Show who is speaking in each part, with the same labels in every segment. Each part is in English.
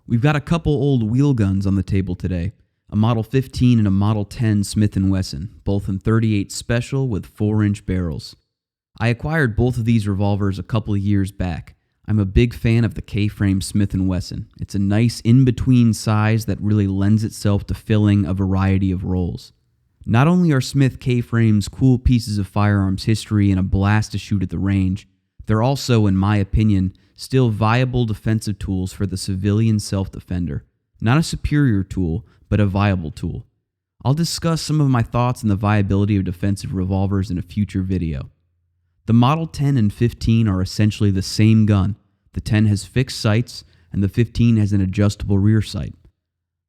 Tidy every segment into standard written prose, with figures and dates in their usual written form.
Speaker 1: We've got a couple old wheel guns on the table today, a Model 15 and a Model 10 Smith and Wesson, both in 38 special with 4-inch barrels. I acquired both of these revolvers a couple of years back. I'm a big fan of the K-frame Smith and Wesson. It's a nice in-between size that really lends itself to filling a variety of roles. Not only are Smith K-frames cool pieces of firearms history and a blast to shoot at the range, they're also, in my opinion, still viable defensive tools for the civilian self-defender. Not a superior tool, but a viable tool. I'll discuss some of my thoughts on the viability of defensive revolvers in a future video. The Model 10 and 15 are essentially the same gun. The 10 has fixed sights, and the 15 has an adjustable rear sight.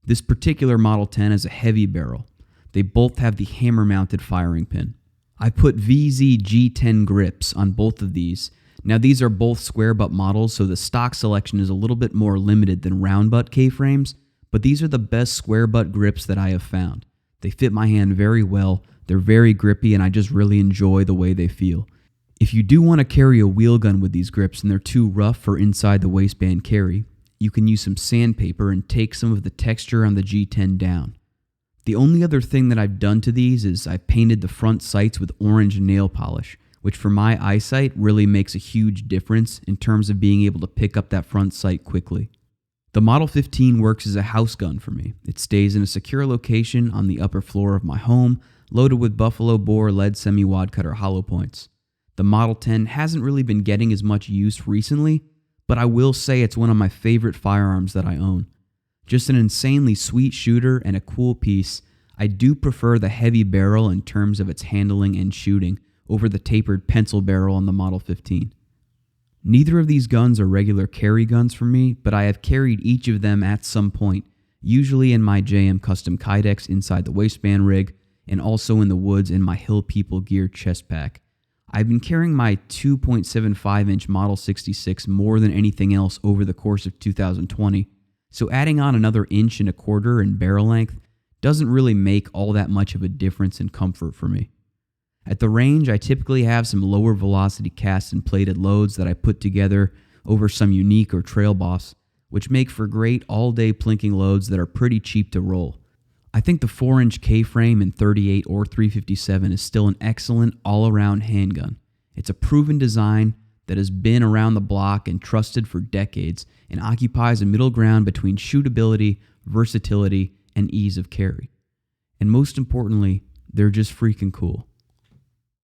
Speaker 1: This particular Model 10 has a heavy barrel. They both have the hammer-mounted firing pin. I put VZ G10 grips on both of these. Now these are both square butt models, so the stock selection is a little bit more limited than round butt K-frames, but these are the best square butt grips that I have found. They fit my hand very well, they're very grippy, and I just really enjoy the way they feel. If you do want to carry a wheel gun with these grips and they're too rough for inside the waistband carry, you can use some sandpaper and take some of the texture on the G10 down. The only other thing that I've done to these is I painted the front sights with orange nail polish, which for my eyesight really makes a huge difference in terms of being able to pick up that front sight quickly. The Model 15 works as a house gun for me. It stays in a secure location on the upper floor of my home, loaded with buffalo bore lead semi-wad cutter hollow points. The Model 10 hasn't really been getting as much use recently, but I will say it's one of my favorite firearms that I own. Just an insanely sweet shooter and a cool piece, I do prefer the heavy barrel in terms of its handling and shooting over the tapered pencil barrel on the Model 15. Neither of these guns are regular carry guns for me, but I have carried each of them at some point, usually in my JM Custom Kydex inside the waistband rig, and also in the woods in my Hill People Gear chest pack. I've been carrying my 2.75-inch Model 66 more than anything else over the course of 2020, so adding on another 1.25 inches in barrel length doesn't really make all that much of a difference in comfort for me. At the range, I typically have some lower velocity cast and plated loads that I put together over some unique or trail boss, which make for great all-day plinking loads that are pretty cheap to roll. I think the 4-inch K-frame in 38 or 357 is still an excellent all-around handgun. It's a proven design that has been around the block and trusted for decades and occupies a middle ground between shootability, versatility, and ease of carry. And most importantly, they're just freaking cool.